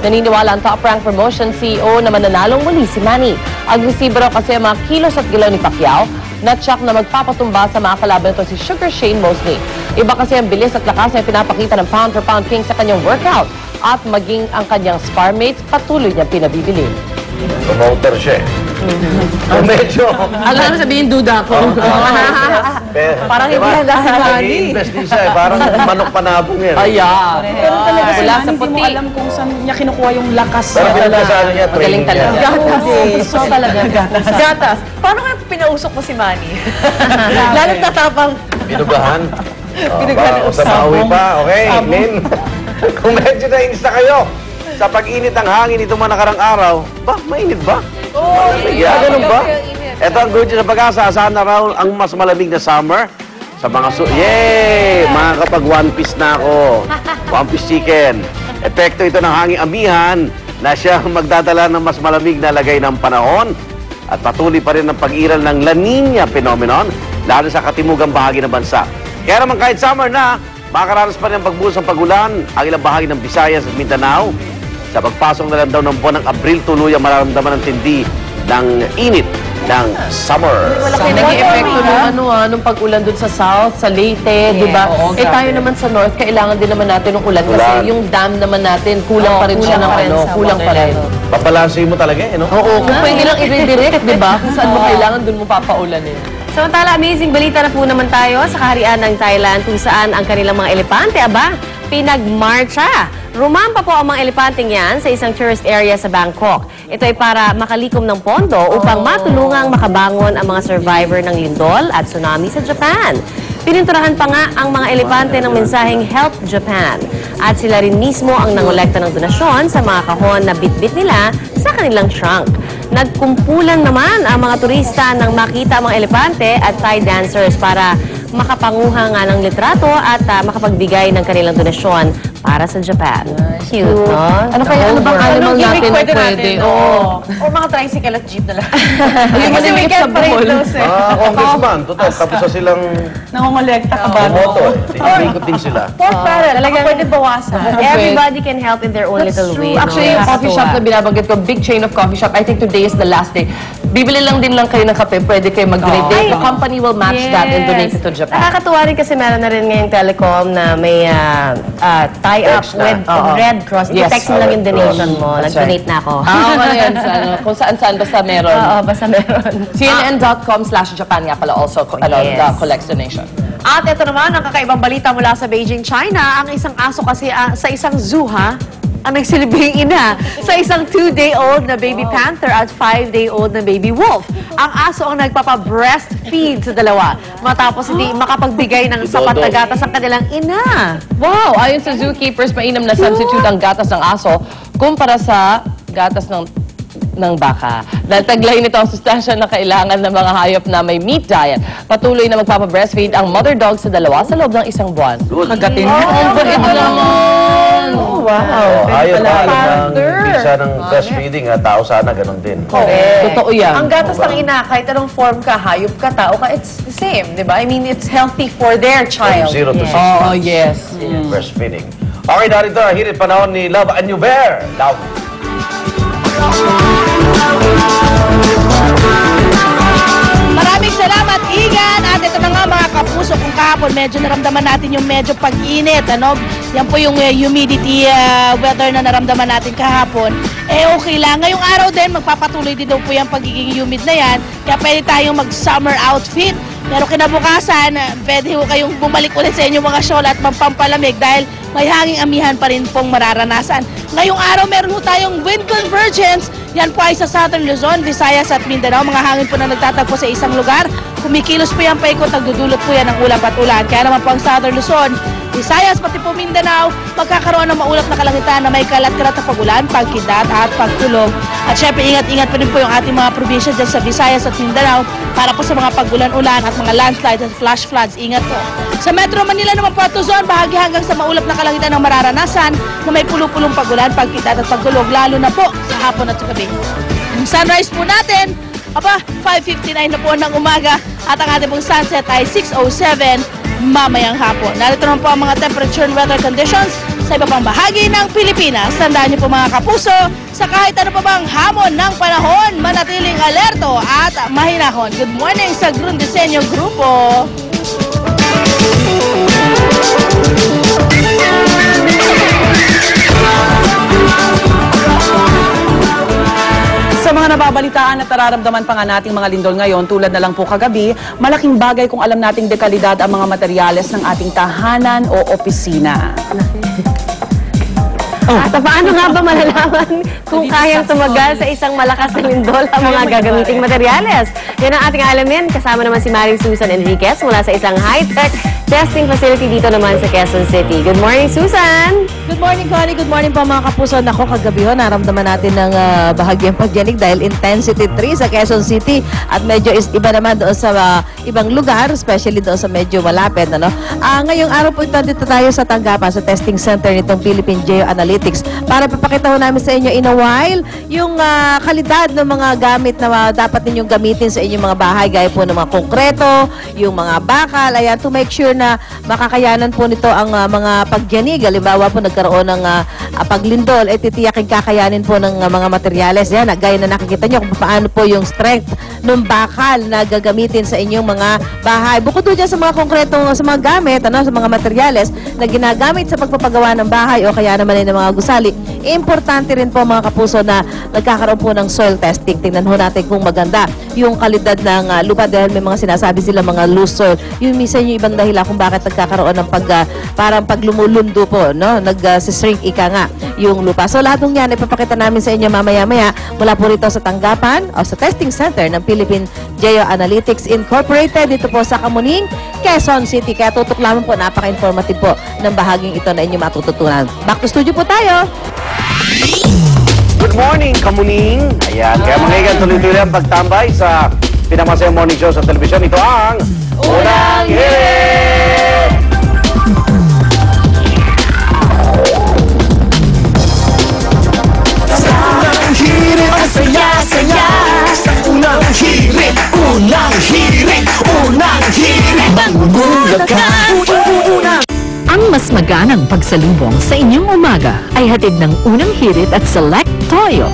Naniniwala ang top-rank promotion CEO na mananalong muli si Manny. Agresibo raw kasi ang mga kilos at gilaw ni Pacquiao na tsak na magpapatumba sa mga kalaban nito si Sugar Shane Mosley. Iba kasi ang bilis at lakas na pinapakita ng pound-for-pound king sa kanyang workout at maging ang kanyang spar mates patuloy niyang pinabibili. Promoter siya eh. Medyo... Alam mo sabihin, duda ko. Parang hindi handa si Manny. Nag-i-invest din siya eh. Parang manok panabong yan. Ayan. Pero talaga si Wala Manny, sa hindi mo puti. alam kung saan niya kinukuha yung lakas. Pero pinagkasala niya, Magaling training talaga. niya. Gatas. So talaga gatas. Gatas. Paano kaya pinausok mo si Manny? Lalo tatapang. Binugahan. Binugahan O sa pauwi pa, okay? Lynn, kung medyo nainis na kayo sa pag-init ng hangin itong mga nakarang araw, ba, mainit ba? Oo, ganun ba? Ito ang good news sa pag-asa. Asahan na raw ang mas malamig na summer sa mga Yay! Mga kapag one piece na ako. One piece chicken. Epekto ito ng hanging amihan na siya magdadala ng mas malamig na lagay ng panahon at patuloy pa rin ang pag-iral ng La Nina phenomenon lalo sa katimugang bahagi ng bansa. Kaya naman kahit summer na, makakaranas pa rin ang pagbuhos ng pagulan ang ilang bahagi ng Visayas at Mindanao. Sa pagpasok na lang daw ng buwan ng Abril, tuluyang mararamdaman ng tindi ng init ng summer. Naging epekto nung pag-ulan dun sa South, sa Leyte, di ba? Eh tayo naman sa North, kailangan din naman natin ng ulan kasi yung dam naman natin, kulang pa rin siya ng kulang pa rin. Pabalansin mo talaga eh, no? Oo, kung pwede lang i-redirect, di ba? Kung saan mo kailangan, dun mo papaulan eh. Samantala, amazing balita na po naman tayo sa kaharian ng Thailand kung saan ang kanilang mga elepante, pinagmarcha. Rumampa po ang mga elepanteng yan sa isang tourist area sa Bangkok. Ito ay para makalikom ng pondo upang matulungang makabangon ang mga survivor ng lindol at tsunami sa Japan. Pininturahan pa nga ang mga elepante ng mensaheng Help Japan. At sila rin mismo ang nangolekta ng donasyon sa mga kahon na bitbit nila sa kanilang trunk. Nagkumpulan naman ang mga turista nang makita ang mga elepante at Thai dancers para makapanguha nga ng litrato at makapagbigay ng kanilang donasyon para sa Japan. Cute, no? Ano kaya, ano bang animal natin na pwede? Oo. O mga tricycle at jeep na lang. Kasi we can't parade those eh. Congressman, totoo. Tapos sa silang Nangongolekta ka ba? bumoto. Ikot din sila. Talaga pwede bawasan. Everybody can help in their own little way. Actually, yung coffee shop na binabanggit ko, big chain of coffee shop, I think today is the last day. Bibili lang din kayo ng kape, pwede kayo mag-donate. The company will match that and donate it to Japan. Nakakatuwa rin kasi meron na rin ngayong telecom na may tie-up Text na. with Red Cross. Yes. I-text mo lang yung Red donation Cross. mo. That's Nag-donate na ako. Ano yan, kung saan-saan, basta meron. Oo, basta meron. CNN.com/Japan nga pala also collects donation. At ito naman, ang kakaibang balita mula sa Beijing, China. Ang isang aso kasi sa isang zoo, ang nagsilbing ina sa isang 2-day-old na baby panther at 5-day-old na baby wolf. Ang aso ang nagpapa-breastfeed sa dalawa matapos hindi makapagbigay ng sapat na gatas ang kanilang ina. Wow! Ayon sa zookeepers, mainam na substitute ang gatas ng aso kumpara sa gatas ng baka. Dahil taglay nito ang sustansya na kailangan ng mga hayop na may meat diet. Patuloy na magpapa-breastfeed ang mother dog sa dalawa sa loob ng isang buwan. Kagatin Ang bait naman! Wow. Ayaw ng bisa ng breastfeeding. Tao sana, ganun din. Totoo yan. Ang gatas ng ina, kahit anong form ka, hayop ka, tao ka, it's the same, di ba? I mean, it's healthy for their From child. 0 to 6 Oh, months. yes. Breastfeeding. Okay, narito na. Hirit panahon ni Love and New Bear. Love. Maraming salamat, Igan. At ito na nga mga kapuso, kung kahapon medyo naramdaman natin yung medyo pag-init. Ano? Yan po yung humidity weather na naramdaman natin kahapon. Okay lang. Ngayong araw din, magpapatuloy din daw po yung pagiging humid na yan. Kaya pwede tayong mag-summer outfit. Pero kinabukasan, pwede ho kayong bumalik ulit sa inyong mga shawl at magpampalamig dahil may hanging amihan pa rin pong mararanasan. Ngayong araw, meron ho tayong wind convergence. Yan po ay sa Southern Luzon, Visayas at Mindanao. Mga hangin po na nagtatagpo sa isang lugar. Kumikilos po yan paikot, nagdudulot po yan ng ulap at ulan. Kaya naman po ang Southern Luzon, Visayas, pati po Mindanao, magkakaroon ng maulap na kalangitan na may kalat-kalat na pagulan, pagkidat at pagtulog. At syempre, ingat-ingat pa rin po yung ating mga probinsya dyan sa Visayas at Mindanao para po sa mga pagulan-ulan at mga landslides at flash floods. Ingat po. Sa Metro Manila naman po at Luzon, bahagi hanggang sa maulap na kalangitan ng mararanasan na may pulupulong pagulan, pagkidat at pagtulog, lalo na po sa hapon at sa gabi. Yung sunrise po natin, 5:59 na po ng umaga at ang ating pong sunset ay 6:07 mamayang hapon. Narito naman po ang mga temperature and weather conditions sa iba pang bahagi ng Pilipinas. Tandaan niyo po mga kapuso, sa kahit ano pa bang hamon ng panahon, manatiling alerto at mahinahon. Good morning sa Grundiseño Grupo. Sa mga nababalitaan at nararamdaman pa nga nating mga lindol ngayon, tulad na lang po kagabi, malaking bagay kung alam nating dekalidad ang mga materyales ng ating tahanan o opisina. At paano nga ba malalaman kung kayang tumagal sa isang malakas na lindol ang mga gagamiting materyales? Yan ang ating alamin. Kasama naman si Maring Susan Enriquez mula sa isang high-tech testing facility dito naman sa Quezon City. Good morning, Susan! Good morning, Connie. Good morning po mga kapuso. Nako, kagabi ho, naramdaman natin ng bahagyang pagyanig dahil intensity 3 sa Quezon City at medyo iba naman doon sa ibang lugar, especially doon sa medyo malapit. Ano? Ngayong araw po ito, dito tayo sa tanggapan, sa testing center nitong Philippine Geoanalytics para papakita ho namin sa inyo in a while yung kalidad ng mga gamit na dapat ninyong gamitin sa inyong mga bahay, gaya po ng mga konkreto, yung mga bakal, ayan, to make sure na makakayanan po nito ang mga pagyanig. Halimbawa po nagkaroon ng paglindol, titiyakin kakayanin po ng mga materyales. Yan, gaya na nakikita nyo kung paano po yung strength ng bakal na gagamitin sa inyong mga bahay. Bukod po dyan sa mga konkretong sa mga gamit, sa mga materyales na ginagamit sa pagpapagawa ng bahay o kaya naman ay ng mga gusali, importante rin po mga kapuso na nagkakaroon po ng soil testing. Tingnan ho natin kung maganda yung kalidad ng lupa dahil may mga sinasabi sila mga loose soil. Yung minsan yung ibang dahilan kung bakit nagkakaroon ng parang paglumulundo po, no? Nag-shrink ika nga yung lupa. So lahat ng yan ipapakita namin sa inyo mamaya-maya mula po rito sa tanggapan o sa testing center ng Philippine Geoanalytics Incorporated dito po sa Kamuning, Quezon City. Kaya tutok lamang po, napaka-informative po ng bahaging ito na inyo matututunan. Back to studio po tayo! Good morning, Kamuning! Ayan, kaya mga igan, tuloy-tuloy ang pagtambay sa pinamasayang morning show sa telebisyon. Ito ang Unang Hirit! Unang hirit, ang saya-saya. Unang hirit, unang hirit, unang hirit. Manggulat ka. Ang mas maganang pagsalubong sa inyong umaga ay hatid ng Unang Hirit at Select Toyo.